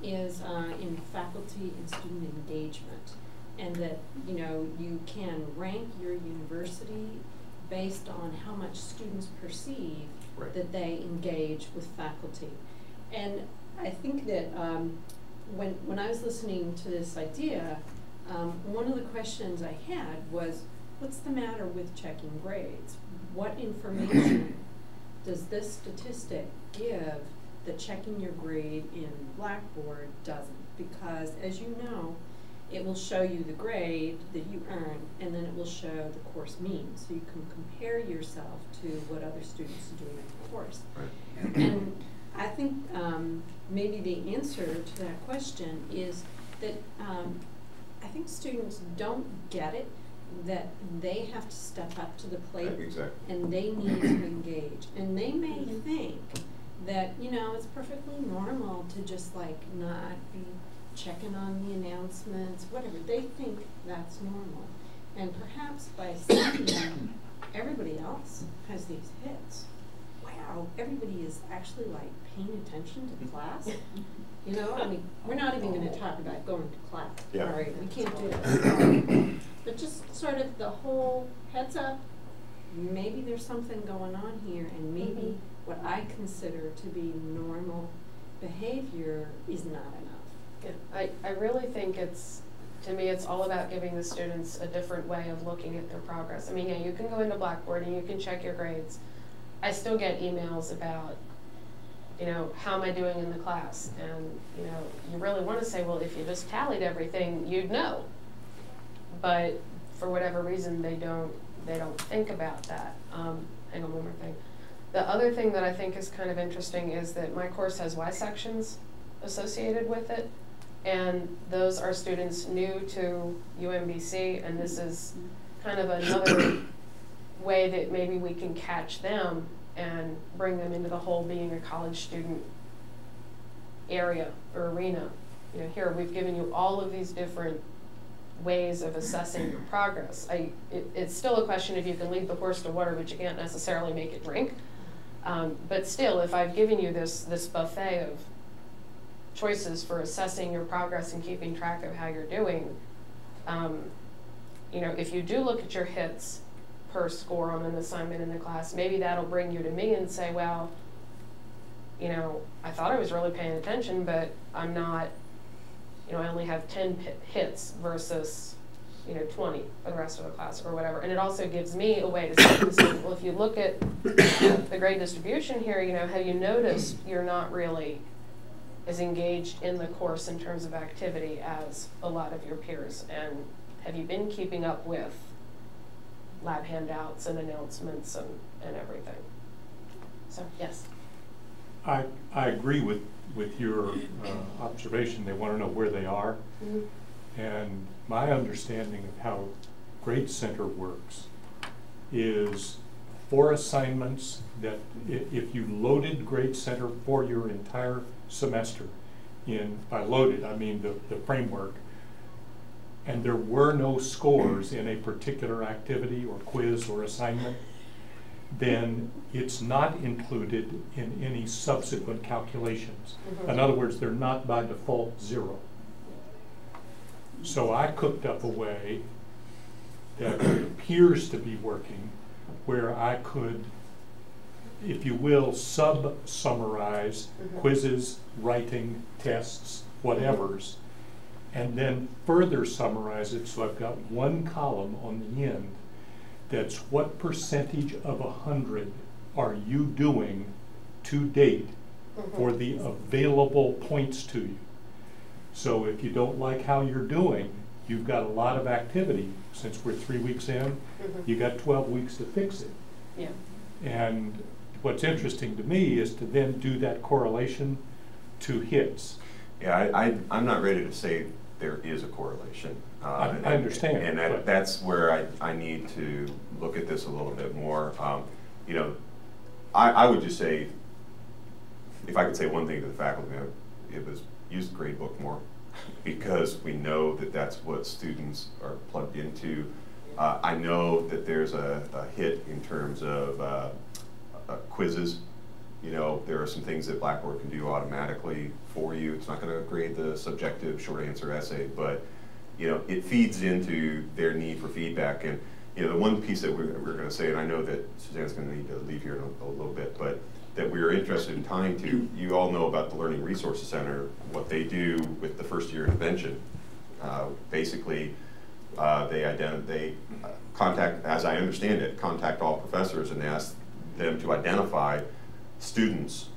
is in faculty and student engagement. And that, you know, you can rank your university based on how much students perceive that they engage with faculty. And I think that when I was listening to this idea, one of the questions I had was, what's the matter with checking grades? What information does this statistic give that checking your grade in Blackboard doesn't? Because as you know, it will show you the grade that you earn, and then it will show the course mean. So you can compare yourself to what other students are doing in the course. Right. And I think maybe the answer to that question is that I think students don't get it, that they have to step up to the plate and they need to engage. And they may think that, you know, it's perfectly normal to just like not be checking on the announcements, whatever. They think that's normal. And perhaps by seeing everybody else has these hits, wow, everybody is actually like paying attention to class. You know, I mean, we're not even going to talk about going to class. Yeah. All right, we can't do that. But just sort of the whole heads up, maybe there's something going on here, and maybe what I consider to be normal behavior is not enough. Yeah, I really think to me, it's all about giving the students a different way of looking at their progress. I mean, yeah, you can go into Blackboard and you can check your grades. I still get emails about, you know, how am I doing in the class? And, you know, you really want to say, well, if you just tallied everything, you'd know. But for whatever reason, they don't think about that. Hang on, one more thing. The other thing that I think is kind of interesting is that my course has Y sections associated with it. And those are students new to UMBC, and this is kind of another way that maybe we can catch them and bring them into the whole being a college student area or arena. You know, here we've given you all of these different ways of assessing your progress. It's still a question if you can lead the horse to water, but you can't necessarily make it drink. But still, if I've given you this buffet of choices for assessing your progress and keeping track of how you're doing, you know, if you do look at your hits per score on an assignment in the class, maybe that'll bring you to me and say, well, you know, I thought I was really paying attention, but I'm not, you know, I only have 10 hits versus, you know, 20 for the rest of the class or whatever. And it also gives me a way to say, well, if you look at the grade distribution here, you know, have you noticed you're not really as engaged in the course in terms of activity as a lot of your peers? And have you been keeping up with lab handouts and announcements and everything? So, yes. I agree with your observation. They want to know where they are. And my understanding of how Grade Center works is for assignments that if you loaded Grade Center for your entire semester, by loaded I mean the framework, and there were no scores in a particular activity or quiz or assignment, then it's not included in any subsequent calculations. In other words, they're not by default 0. So I cooked up a way that appears to be working where I could, if you will, sub-summarize quizzes, writing, tests, whatevers, and then further summarize it. So I've got one column on the end that's what percentage of 100 are you doing to date for the available points to you. So if you don't like how you're doing, you've got a lot of activity. Since we're 3 weeks in, you got 12 weeks to fix it. Yeah. And what's interesting to me is to then do that correlation to hits. Yeah, I'm not ready to say there is a correlation. I understand. And that's where I need to look at this a little bit more. You know, I would just say, if I could say one thing to the faculty, it was use the grade book more, because we know that that's what students are plugged into. I know that there's a hit in terms of quizzes. You know, there are some things that Blackboard can do automatically for you. It's not going to grade the subjective short answer essay, but you know, it feeds into their need for feedback. And you know, the one piece that we're going to say, and I know that Suzanne's going to need to leave here in a little bit, but that we are interested in tying to, you all know about the Learning Resources Center, what they do with the first year intervention. Basically, they contact, as I understand it, contact all professors and ask them to identify students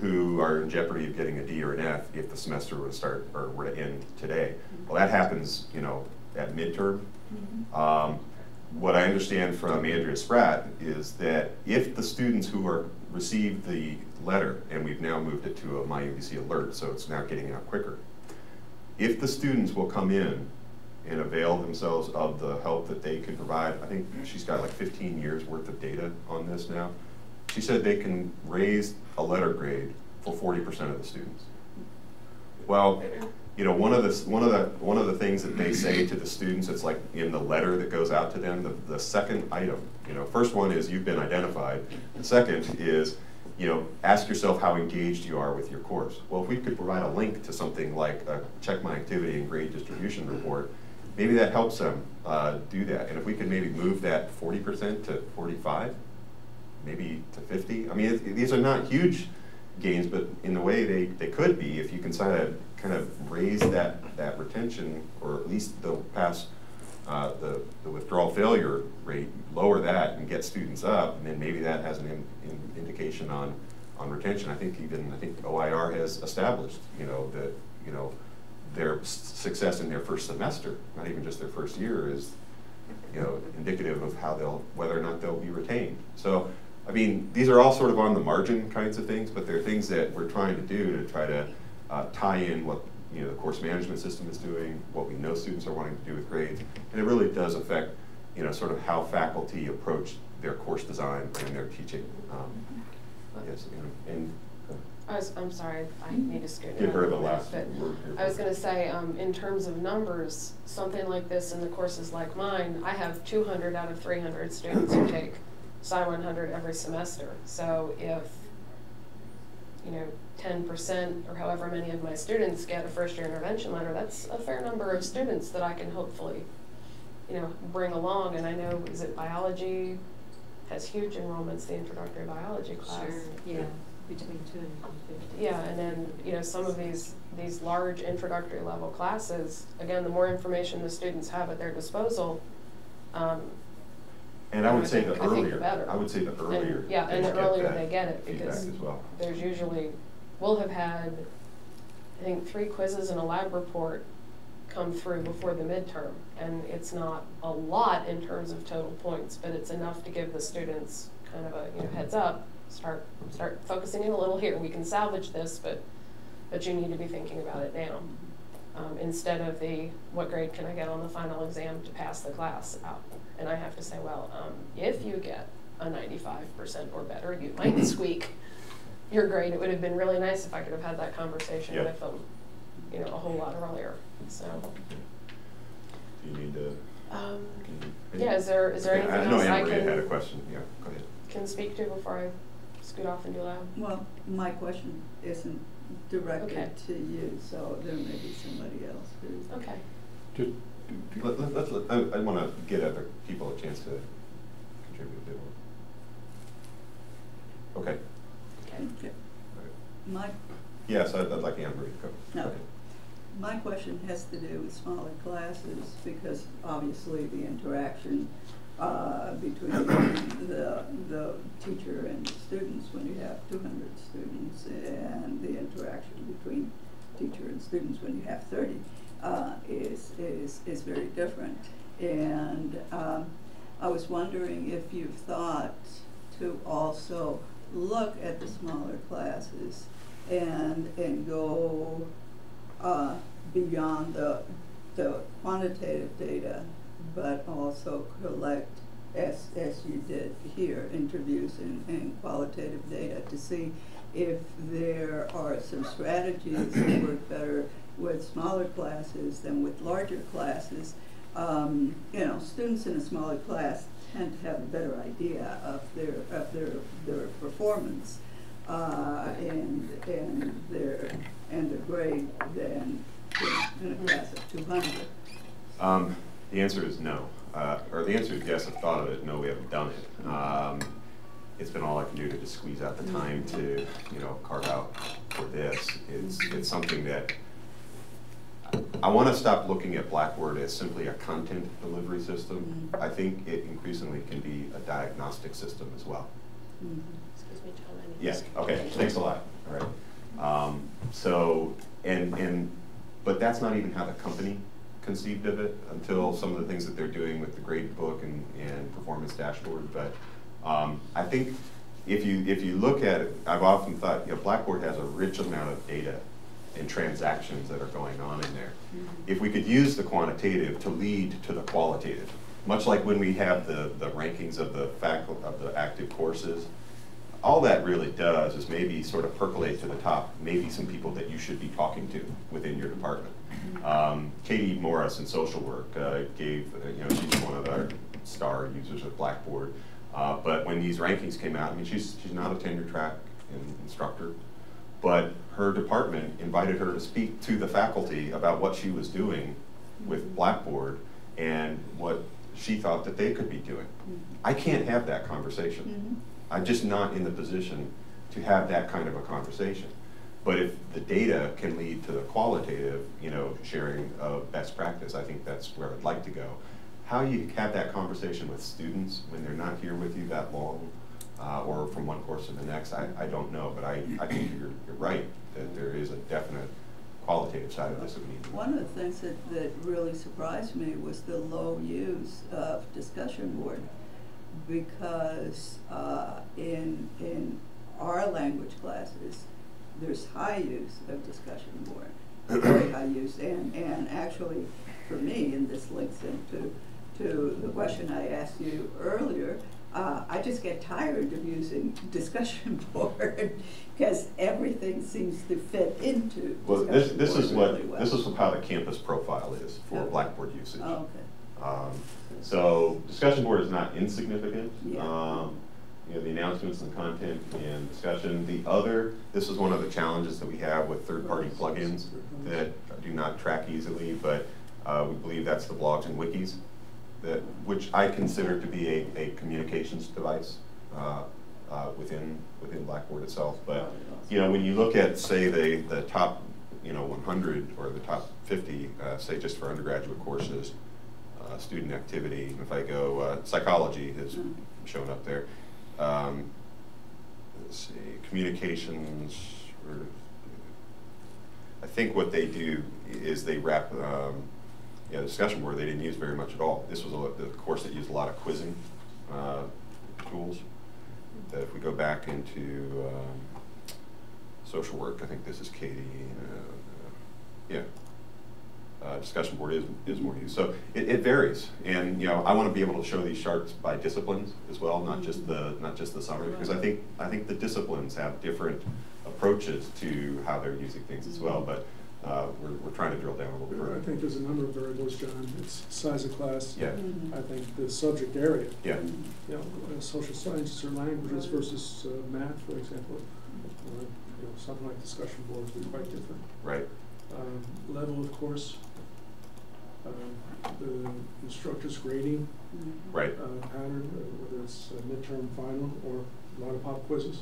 who are in jeopardy of getting a D or an F if the semester were to start or were to end today. Well, that happens, you know, at midterm. What I understand from Andrea Spratt is that if the students who are received the letter, and we've now moved it to a myUMBC alert, so it's now getting out quicker, if the students will come in and avail themselves of the help that they can provide, I think she's got like 15 years worth of data on this now. She said they can raise a letter grade for 40% of the students. Well, you know, one of the things that they say to the students, it's like in the letter that goes out to them, the second item, you know, first one is you've been identified. The second is, you know, ask yourself how engaged you are with your course. Well, if we could provide a link to something like a Check My Activity and Grade Distribution Report, maybe that helps them do that. And if we could maybe move that 40% to 45, maybe to 50. I mean, these are not huge gains, but in a way they could be if you can kind of raise that retention, or at least the pass, the withdrawal failure rate, lower that and get students up, and then maybe that has an indication on retention. I think OIR has established, you know, that, you know, their success in their first semester, not even just their first year, is, you know, indicative of how whether or not they'll be retained. So, I mean, these are all sort of on the margin kinds of things, but they're things that we're trying to do to try to tie in what, you know, the course management system is doing, what we know students are wanting to do with grades, and it really does affect, you know, sort of how faculty approach their course design and their teaching. Yes, and I'm sorry, I need to scoot. Give her the last word here. I was going to say, in terms of numbers, something like this in the courses like mine, I have 200 out of 300 students who take Sci 100 every semester. So if, you know, 10% or however many of my students get a first year intervention letter, that's a fair number of students that I can hopefully, you know, bring along. And I know, is it biology has huge enrollments, the introductory biology class. Sure, yeah, between 2 and 250. Yeah, and then, you know, some of these large introductory level classes, again, the more information the students have at their disposal, and I would say the earlier, better. I would say the earlier. And, yeah, and the earlier they get it, because as well. There's usually, we'll have had, I think, 3 quizzes and a lab report come through before the midterm. And it's not a lot in terms of total points, but it's enough to give the students kind of a, you know, heads up, start focusing in a little here. We can salvage this, but you need to be thinking about it now. Instead of what grade can I get on the final exam to pass the class out? And I have to say, well, if you get a 95% or better, you might squeak your grade. It would have been really nice if I could have had that conversation with them, you know, a whole lot earlier. So. Do you need to? Yeah. Is there anything I else know I Anne-Marie can? had a question. Yeah. Go ahead. Can speak to before I scoot off and do lab? Well, my question isn't directed to you, so there may be somebody else who's. Okay. I want to get other people a chance to contribute a bit more. Okay. Okay. Right. Yes, I'd like Anne-Marie to go. No. My question has to do with smaller classes, because obviously the interaction between the teacher and the students when you have 200 students, and the interaction between teacher and students when you have 30 is very different. And I was wondering if you've thought to also look at the smaller classes and go beyond the quantitative data, but also collect, as you did here, interviews and qualitative data to see if there are some strategies that work better with smaller classes than with larger classes, you know, students in a smaller class tend to have a better idea of their performance and their grade than in a class of 200. The answer is no. Or the answer is yes, I've thought of it. No, we haven't done it. It's been all I can do to just squeeze out the time to, you know, carve out for this. It's something that I want to stop looking at Blackboard as simply a content delivery system. I think it increasingly can be a diagnostic system as well. Excuse me, John. I need Yes. Okay. Thanks a lot. All right. But that's not even how the company conceived of it until some of the things that they're doing with the grade book and performance dashboard. But I think if you look at it, I've often thought, you know, Blackboard has a rich amount of data and transactions that are going on in there. If we could use the quantitative to lead to the qualitative, much like when we have the rankings of the active courses, all that really does is maybe sort of percolate to the top, maybe some people that you should be talking to within your department. Katie Morris in social work gave, you know, she's one of our star users of Blackboard. But when these rankings came out, I mean, she's not a tenure track instructor, but her department invited her to speak to the faculty about what she was doing with Blackboard and what she thought that they could be doing. I can't have that conversation. I'm just not in the position to have that kind of a conversation. But if the data can lead to the qualitative, you know, sharing of best practice, I think that's where I'd like to go. How you have that conversation with students when they're not here with you that long, or from one course to the next, I don't know. But I think you're right that there is a definite qualitative side of this that we need to do. One of the things that really surprised me was the low use of discussion board, because in our language classes, there's high use of discussion board, very high use, and actually for me, and this links into the question I asked you earlier, I just get tired of using discussion board because everything seems to fit into discussion board really well. This is how the campus profile is for Blackboard usage. Oh, okay. So discussion board is not insignificant. Yeah. You know, the announcements and content and discussion. This is one of the challenges that we have with third-party plugins that do not track easily, but we believe that's the blogs and wikis, which I consider to be a communications device within Blackboard itself. But you know, when you look at, say, the top 100 or the top 50, say just for undergraduate courses, student activity. If I go psychology has shown up there. Let's see, communications. I think what they do is they wrap. Discussion board they didn't use very much at all. This was the course that used a lot of quizzing tools. That if we go back into social work, I think this is Katie. Discussion board is more used. So it varies, and you know, I want to be able to show these charts by disciplines as well, not just the summary, because I think the disciplines have different approaches to how they're using things as well. But we're trying to drill down a little bit further. I think there's a number of variables, John. It's size of class. Yeah. I think the subject area. Yeah. You know, social sciences or languages versus math, for example. Something like discussion boards would be quite different. Right. Level of course. The instructor's grading. Right. Pattern, whether it's midterm, final, or a lot of pop quizzes.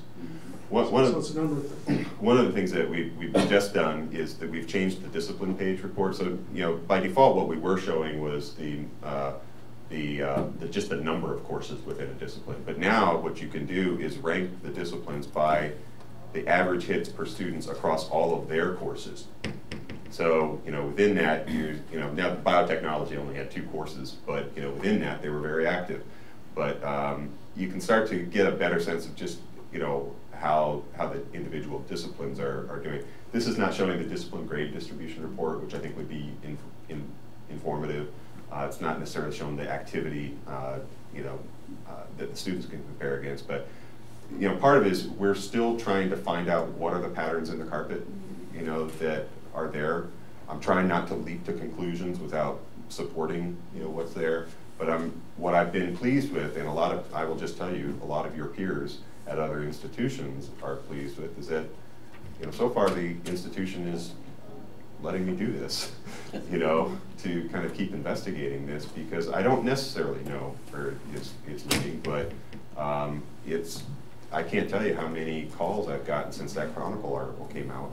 It's a number of things. One of the things that we've just done is that we've changed the discipline page report. So by default, what we were showing was just the number of courses within a discipline. But now what you can do is rank the disciplines by the average hits per students across all of their courses. So within that, now biotechnology only had 2 courses, but within that they were very active. But you can start to get a better sense of just how the individual disciplines are doing. This is not showing the discipline grade distribution report, which I think would be informative. It's not necessarily showing the activity that the students can compare against. But part of it is we're still trying to find out what are the patterns in the carpet that are there. I'm trying not to leap to conclusions without supporting, you know, what's there. But what I've been pleased with, and I will just tell you, a lot of your peers at other institutions are pleased with, is that, you know, so far the institution is letting me do this, you know, to kind of keep investigating this, because I don't necessarily know where it's leading, but I can't tell you how many calls I've gotten since that Chronicle article came out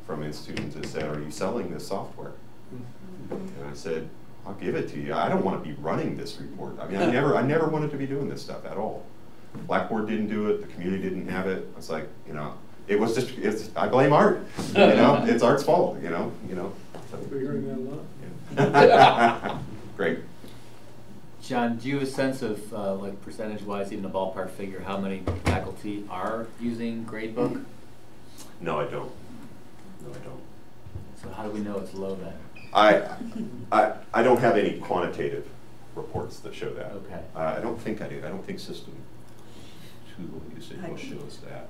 from students that said, "Are you selling this software?" And I said, "I'll give it to you. I don't want to be running this report. I mean, I never wanted to be doing this stuff at all. Blackboard didn't do it. The community didn't have it. It's like, you know, it was just. I blame Art. You know, it's Art's fault. You know. So. We're hearing that a lot. Yeah. Great. John, do you have a sense of, like, percentage-wise, even a ballpark figure, how many faculty are using Gradebook? No, I don't. No, I don't. So how do we know it's low then? I don't have any quantitative reports that show that. Okay. I don't think I do. I don't think System 2 will show us that.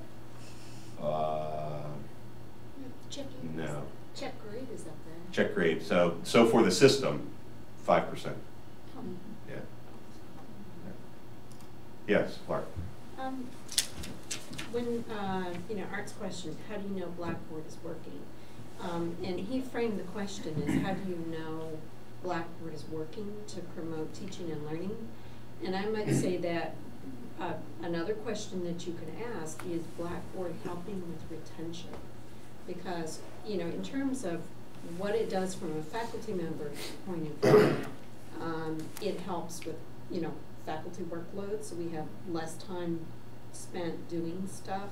No. Check grade is up there. Check grade. So for the system, 5%. Yeah. Yes, Clark. When you know, Art's question, how do you know Blackboard is working? And he framed the question as, how do you know Blackboard is working to promote teaching and learning? And I might say that another question that you can ask is Blackboard helping with retention? Because, you know, in terms of what it does from a faculty member point of view, it helps with, you know, faculty workload, so we have less time spent doing stuff,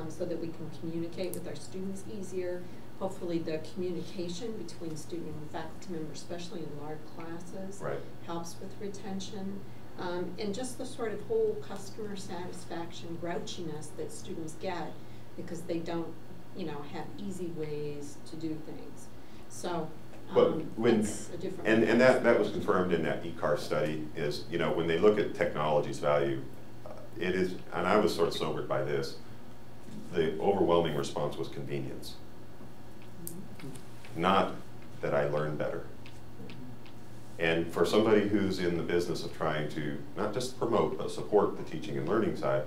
so that we can communicate with our students easier. Hopefully the communication between student and faculty members, especially in large classes, helps with retention. And just the sort of whole customer satisfaction grouchiness that students get because they don't, you know, have easy ways to do things. So that's a different and that was confirmed in that ECAR study, is, you know, when they look at technology's value, it is, and I was sort of sobered by this, the overwhelming response was convenience. Not that I learned better. And for somebody who's in the business of trying to not just promote, but support the teaching and learning side,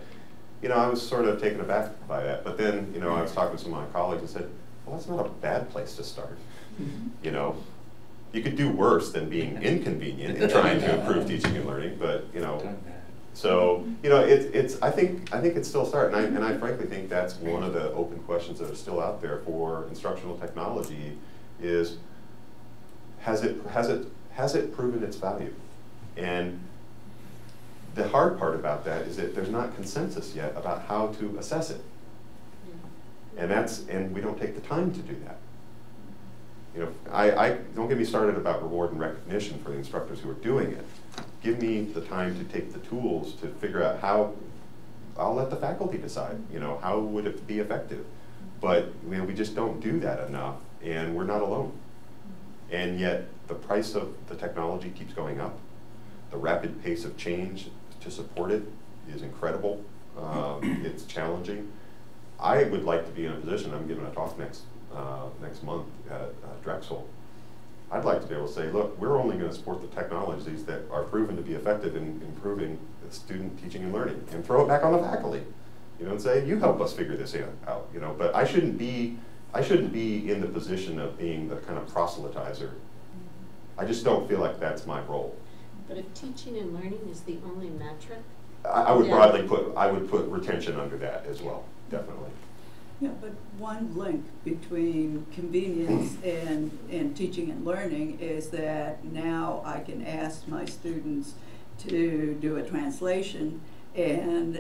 you know, I was sort of taken aback by that. But then, you know, I was talking to some of my colleagues and said, well, that's not a bad place to start. You know, you could do worse than being inconvenient in trying to improve teaching and learning, but, you know, so, you know, I think it's still starting, and I frankly think that's one of the open questions that are still out there for instructional technology is, has it proven its value? And the hard part about that is that there's not consensus yet about how to assess it. And we don't take the time to do that. You know, I don't get me started about reward and recognition for the instructors who are doing it. Give me the time to take the tools to figure out how. I'll let the faculty decide, you know, how would it be effective. But, you know, we just don't do that enough, and we're not alone. And yet the price of the technology keeps going up. The rapid pace of change to support it is incredible. It's challenging. I would like to be in a position, I'm giving a talk next month at Drexel. I'd like to be able to say, look, we're only going to support the technologies that are proven to be effective in improving the student teaching and learning, and throw it back on the faculty. You know, and say, you help us figure this out. You know, but I shouldn't be in the position of being the kind of proselytizer. I just don't feel like that's my role. But if teaching and learning is the only metric, I would broadly put retention under that as well, definitely. Yeah, but one link between convenience and teaching and learning is that now I can ask my students to do a translation and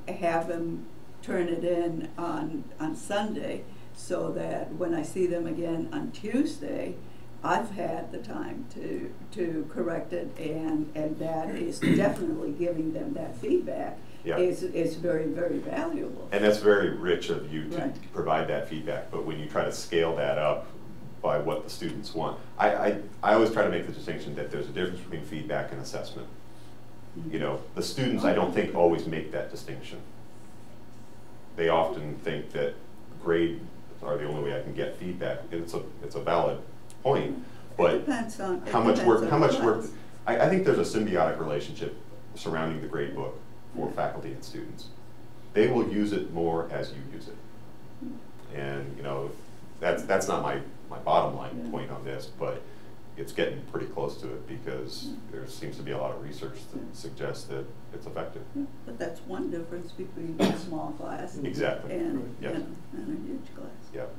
have them turn it in on Sunday, so that when I see them again on Tuesday, I've had the time to correct it, and that is definitely giving them that feedback. Yeah. is very, very valuable. And that's very rich of you to provide that feedback, but when you try to scale that up by what the students want, I always try to make the distinction that there's a difference between feedback and assessment. You know, the students, I don't think, always make that distinction. They often think that grades are the only way I can get feedback, and it's a valid point, but it depends on, how much work, class. I think there's a symbiotic relationship surrounding the grade book for faculty and students. They will use it more as you use it. And you know, that's not my bottom line point on this, but it's getting pretty close to it because there seems to be a lot of research that suggests that it's effective. But that's one difference between a small class Exactly. and, Yes. and a huge class. Yep.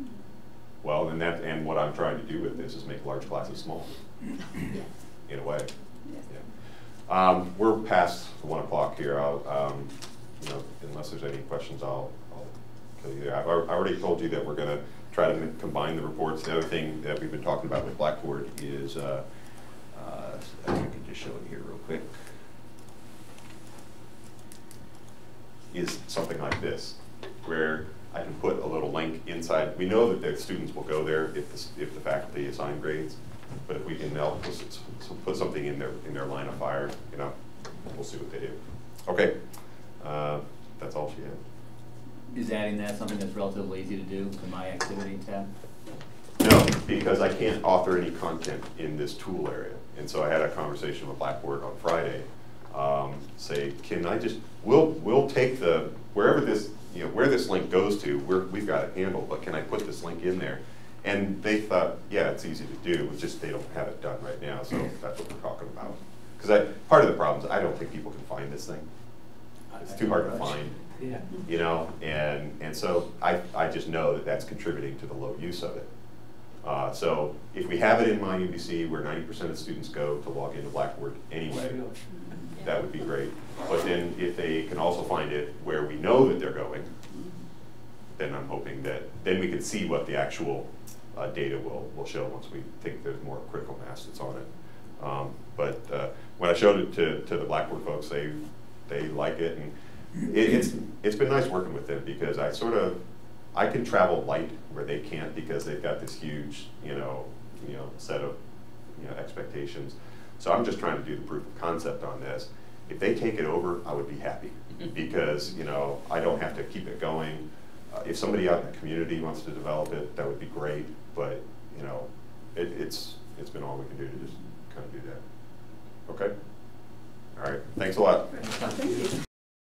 Well, and what I'm trying to do with this is make large classes small, in a way. Yeah. We're past 1 o'clock here. I'll, you know, unless there's any questions, I'll tell you. I've already told you that we're going to try to combine the reports. The other thing that we've been talking about with Blackboard is, I can just show it here real quick, is something like this, where I can put a little link inside. We know that the students will go there if the faculty assign grades, but if we can help put something in their line of fire, you know, we'll see what they do. Okay, that's all she had. Is adding that something that's relatively easy to do in my activity tab? No, because I can't author any content in this tool area. And so I had a conversation with Blackboard on Friday. Say, can I just, we'll take wherever this, you know, where this link goes to, we've got it handled, but can I put this link in there? And they thought, yeah, it's easy to do, it's just they don't have it done right now, so that's what we're talking about. Because part of the problem is I don't think people can find this thing. It's too hard to find. Yeah. You know, and so I just know that that's contributing to the low use of it. So if we have it in myUMBC where 90% of students go to log into Blackboard anyway, that would be great. But then if they can also find it where we know that they're going, then I'm hoping that then we can see what the actual data will show once we think there's more critical mass that's on it. But when I showed it to the Blackboard folks, they like it, and it's been nice working with them because I can travel light where they can't because they've got this huge set of expectations. So I'm just trying to do the proof of concept on this. If they take it over, I would be happy because I don't have to keep it going. If somebody out in the community wants to develop it, that would be great. But it's been all we can do to just kind of do that. Okay. All right. Thanks a lot. Thank you.